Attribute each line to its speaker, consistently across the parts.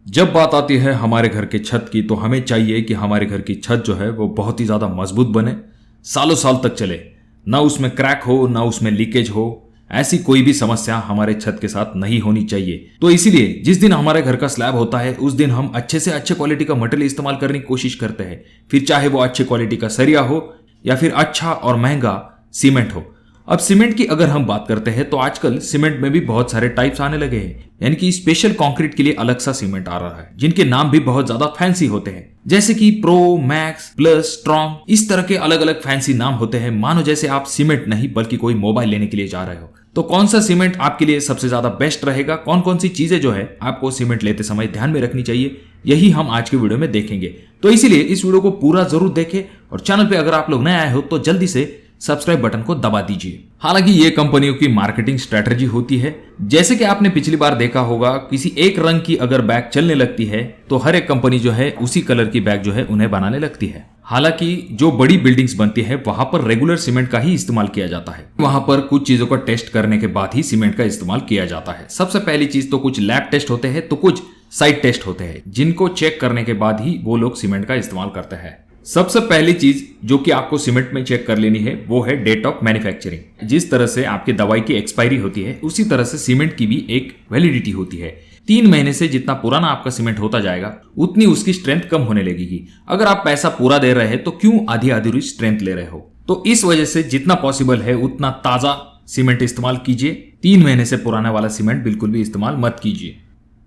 Speaker 1: जब बात आती है हमारे घर के छत की तो हमें चाहिए कि हमारे घर की छत जो है वो बहुत ही ज्यादा मजबूत बने, सालों साल तक चले, ना उसमें क्रैक हो ना उसमें लीकेज हो। ऐसी कोई भी समस्या हमारे छत के साथ नहीं होनी चाहिए। तो इसीलिए जिस दिन हमारे घर का स्लैब होता है उस दिन हम अच्छे से अच्छे क्वालिटी का मटेरियल इस्तेमाल करने की कोशिश करते हैं, फिर चाहे वो अच्छे क्वालिटी का सरिया हो या फिर अच्छा और महंगा सीमेंट हो। अब सीमेंट की अगर हम बात करते हैं तो आजकल सीमेंट में भी बहुत सारे टाइप्स आने लगे हैं, यानी कि स्पेशल कंक्रीट के लिए अलग सा सीमेंट आ रहा है जिनके नाम भी बहुत ज्यादा फैंसी होते हैं, जैसे कि प्रो, मैक्स, प्लस, स्ट्रॉन्ग, इस तरह के अलग अलग फैंसी नाम होते हैं, मानो जैसे आप सीमेंट नहीं बल्कि कोई मोबाइल लेने के लिए जा रहे हो। तो कौन सा सीमेंट आपके लिए सबसे ज्यादा बेस्ट रहेगा, कौन कौन सी चीजें जो है आपको सीमेंट लेते समय ध्यान में रखनी चाहिए, यही हम आज के वीडियो में देखेंगे। तो इसीलिए इस वीडियो को पूरा जरूर देखें और चैनल पे अगर आप लोग नए आए हो तो जल्दी से सब्सक्राइब बटन को दबा दीजिए। हालांकि ये कंपनियों की मार्केटिंग स्ट्रेटजी होती है। जैसे कि आपने पिछली बार देखा होगा, किसी एक रंग की अगर बैग चलने लगती है तो हर एक कंपनी जो है उसी कलर की बैग जो है उन्हें बनाने लगती है। हालांकि जो बड़ी बिल्डिंग्स बनती है वहां पर रेगुलर सीमेंट का ही इस्तेमाल किया जाता है। वहां पर कुछ चीजों का टेस्ट करने के बाद ही सीमेंट का इस्तेमाल किया जाता है। सबसे पहली चीज तो कुछ लैब टेस्ट होते हैं तो कुछ साइट टेस्ट होते हैं, जिनको चेक करने के बाद ही वो लोग सीमेंट का इस्तेमाल करते हैं। सबसे पहली चीज जो कि आपको सीमेंट में चेक कर लेनी है वो है डेट ऑफ मैन्युफैक्चरिंग। जिस तरह से आपकी दवाई की एक्सपायरी होती है उसी तरह से सीमेंट की भी एक वैलिडिटी होती है। 3 महीने से जितना पुराना आपका सीमेंट होता जाएगा उतनी उसकी स्ट्रेंथ कम होने लगेगी। अगर आप पैसा पूरा दे रहे हैं तो क्यों आधी अधूरी स्ट्रेंथ ले रहे हो। तो इस वजह से जितना पॉसिबल है उतना ताजा सीमेंट इस्तेमाल कीजिए। 3 महीने से पुराना वाला सीमेंट बिल्कुल भी इस्तेमाल मत कीजिए।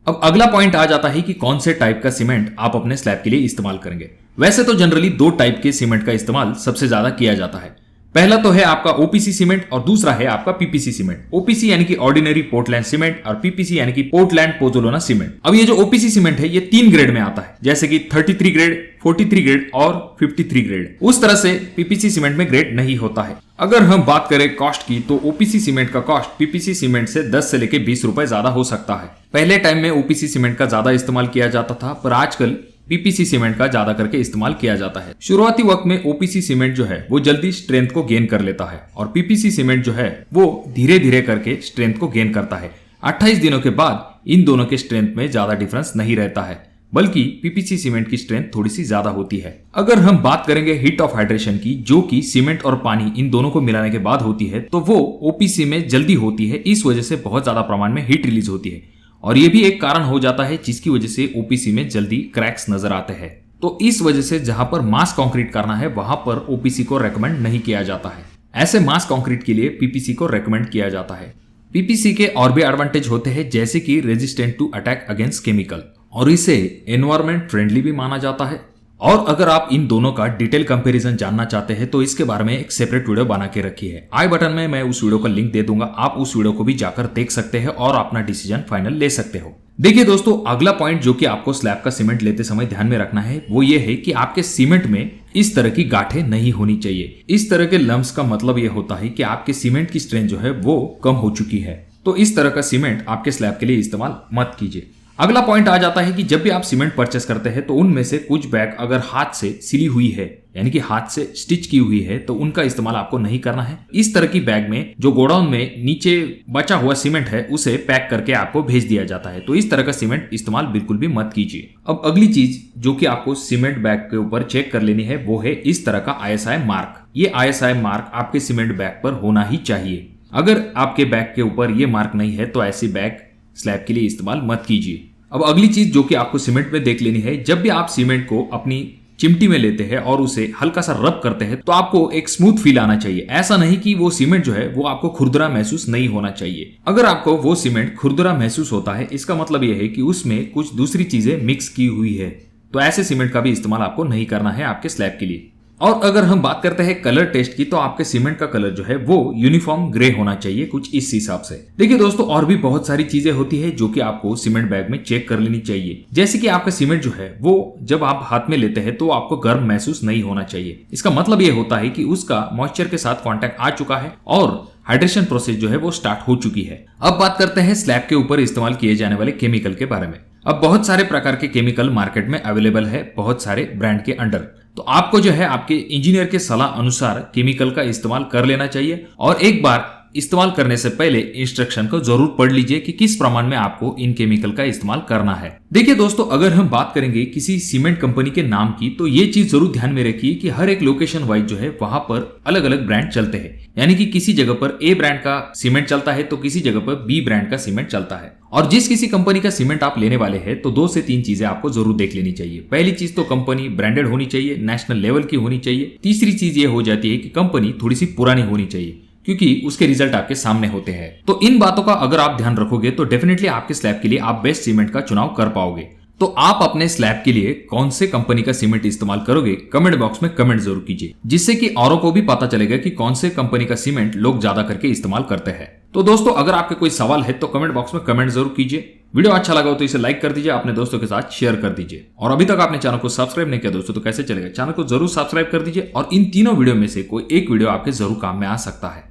Speaker 1: अब अगला पॉइंट आ जाता है कि कौन से टाइप का सीमेंट आप अपने स्लैब के लिए इस्तेमाल करेंगे। वैसे तो जनरली 2 टाइप के सीमेंट का इस्तेमाल सबसे ज्यादा किया जाता है। पहला तो है आपका ओपीसी सीमेंट और दूसरा है आपका पीपीसी सीमेंट। ओपीसी यानी कि ऑर्डिनरी पोर्टलैंड सीमेंट और पीपीसी यानी कि पोर्टलैंड पोज़ोलाना सीमेंट। अब ये जो ओपीसी सीमेंट है ये 3 ग्रेड में आता है, जैसे कि 33 ग्रेड, 43 ग्रेड और 53 ग्रेड। उस तरह से पीपीसी सीमेंट में ग्रेड नहीं होता है। अगर हम बात करें कॉस्ट की तो ओपीसी सीमेंट का कॉस्ट पीपीसी सीमेंट से 10 से लेके 20 रुपए ज्यादा हो सकता है। पहले टाइम में ओपीसी सीमेंट का ज्यादा इस्तेमाल किया जाता था, पर आजकल पीपीसी सीमेंट का ज्यादा करके इस्तेमाल किया जाता है। शुरुआती वक्त में ओपीसी सीमेंट जो है वो जल्दी स्ट्रेंथ को गेन कर लेता है और पीपीसी सीमेंट जो है वो धीरे धीरे करके स्ट्रेंथ को गेन करता है। 28 दिनों के बाद इन दोनों के स्ट्रेंथ में ज्यादा डिफरेंस नहीं रहता है, बल्कि पीपीसी सीमेंट की स्ट्रेंथ थोड़ी सी ज्यादा होती है। अगर हम बात करेंगे हीट ऑफ हाइड्रेशन की, जो कि सीमेंट और पानी इन दोनों को मिलाने के बाद होती है, तो वो ओपीसी में जल्दी होती है। इस वजह से बहुत ज्यादा प्रमाण में हीट रिलीज होती है और ये भी एक कारण हो जाता है जिसकी वजह से ओपीसी में जल्दी क्रैक्स नजर आते हैं। तो इस वजह से जहां पर मास कंक्रीट करना है वहां पर ओपीसी को रेकमेंड नहीं किया जाता है। ऐसे मास कंक्रीट के लिए पीपीसी को रेकमेंड किया जाता है। पीपीसी के और भी एडवांटेज होते हैं, जैसे कि resistant to attack against chemical, और इसे एनवायरमेंट फ्रेंडली भी माना जाता है। और अगर आप इन दोनों का डिटेल कंपैरिजन जानना चाहते हैं तो इसके बारे में एक सेपरेट वीडियो बना के रखी है। आई बटन में मैं उस वीडियो का लिंक दे दूंगा, आप उस वीडियो को भी जाकर देख सकते हैं और अपना डिसीजन फाइनल ले सकते हो। देखिए दोस्तों, अगला पॉइंट जो कि आपको स्लैब का सीमेंट लेते समय ध्यान में रखना है वो ये है कि आपके सीमेंट में इस तरह की गांठें नहीं होनी चाहिए। इस तरह के लम्प्स का मतलब ये होता है कि आपके सीमेंट की स्ट्रेंथ जो है वो कम हो चुकी है। तो इस तरह का सीमेंट आपके स्लैब के लिए इस्तेमाल मत कीजिए। अगला पॉइंट आ जाता है कि जब भी आप सीमेंट परचेस करते हैं तो उनमें से कुछ बैग अगर हाथ से सिली हुई है, यानी कि हाथ से स्टिच की हुई है, तो उनका इस्तेमाल आपको नहीं करना है। इस तरह की बैग में जो गोडाउन में नीचे बचा हुआ सीमेंट है उसे पैक करके आपको भेज दिया जाता है। तो इस तरह का सीमेंट इस्तेमाल बिल्कुल भी मत कीजिए। अब अगली चीज जो कि आपको सीमेंट बैग के ऊपर चेक कर लेनी है वो है इस तरह का ISI मार्क। ये ISI मार्क आपके सीमेंट बैग पर होना ही चाहिए। अगर आपके बैग के ऊपर ये मार्क नहीं है तो ऐसी बैग स्लैब के लिए इस्तेमाल मत कीजिए। अब अगली चीज जो कि आपको सीमेंट में देख लेनी है, जब भी आप सीमेंट को अपनी चिमटी में लेते हैं और उसे हल्का सा रब करते हैं तो आपको एक स्मूथ फील आना चाहिए। ऐसा नहीं कि वो सीमेंट जो है वो आपको खुरदरा महसूस नहीं होना चाहिए। अगर आपको वो सीमेंट खुरदरा महसूस होता है इसका मतलब यह है कि उसमें कुछ दूसरी चीजें मिक्स की हुई है। तो ऐसे सीमेंट का भी इस्तेमाल आपको नहीं करना है आपके स्लैब के लिए। और अगर हम बात करते हैं कलर टेस्ट की तो आपके सीमेंट का कलर जो है वो यूनिफॉर्म ग्रे होना चाहिए, कुछ इस हिसाब से। देखिए दोस्तों, और भी बहुत सारी चीजें होती है जो कि आपको सीमेंट बैग में चेक कर लेनी चाहिए। जैसे कि आपका सीमेंट जो है वो जब आप हाथ में लेते हैं तो आपको गर्म महसूस नहीं होना चाहिए। इसका मतलब ये होता है कि उसका मॉइस्चर के साथ कॉन्टैक्ट आ चुका है और हाइड्रेशन प्रोसेस जो है वो स्टार्ट हो चुकी है। अब बात करते हैं स्लैब के ऊपर इस्तेमाल किए जाने वाले केमिकल के बारे में। अब बहुत सारे प्रकार के केमिकल मार्केट में अवेलेबल है, बहुत सारे ब्रांड के अंडर। तो आपको जो है आपके इंजीनियर के सलाह अनुसार केमिकल का इस्तेमाल कर लेना चाहिए और एक बार इस्तेमाल करने से पहले इंस्ट्रक्शन को जरूर पढ़ लीजिए कि किस प्रमाण में आपको इन केमिकल का इस्तेमाल करना है। देखिए दोस्तों, अगर हम बात करेंगे किसी सीमेंट कंपनी के नाम की, तो ये चीज जरूर ध्यान में रखिए कि हर एक लोकेशन वाइज जो है वहां पर अलग अलग ब्रांड चलते हैं। यानी कि किसी जगह पर ए ब्रांड का सीमेंट चलता है तो किसी जगह पर बी ब्रांड का सीमेंट चलता है। और जिस किसी कंपनी का सीमेंट आप लेने वाले हैं तो 2 से 3 चीजें आपको जरूर देख लेनी चाहिए। पहली चीज तो कंपनी ब्रांडेड होनी चाहिए, नेशनल लेवल की होनी चाहिए। तीसरी चीज ये हो जाती है कि कंपनी थोड़ी सी पुरानी होनी चाहिए, क्योंकि उसके रिजल्ट आपके सामने होते हैं। तो इन बातों का अगर आप ध्यान रखोगे तो डेफिनेटली आपके स्लैब के लिए आप बेस्ट सीमेंट का चुनाव कर पाओगे। तो आप अपने स्लैब के लिए कौन से कंपनी का सीमेंट इस्तेमाल करोगे, कमेंट बॉक्स में कमेंट जरूर कीजिए, जिससे कि औरों को भी पता चलेगा कि कौन से कंपनी का सीमेंट लोग ज्यादा करके इस्तेमाल करते हैं। तो दोस्तों, अगर आपके कोई सवाल है तो कमेंट बॉक्स में कमेंट जरूर कीजिए। वीडियो अच्छा लगा हो तो इसे लाइक कर दीजिए, अपने दोस्तों के साथ शेयर कर दीजिए। और अभी तक आपने चैनल को सब्सक्राइब नहीं किया दोस्तों तो कैसे चलेगा, चैनल को जरूर सब्सक्राइब कर दीजिए। और इन तीनों वीडियो में से कोई एक वीडियो आपके जरूर काम में आ सकता है।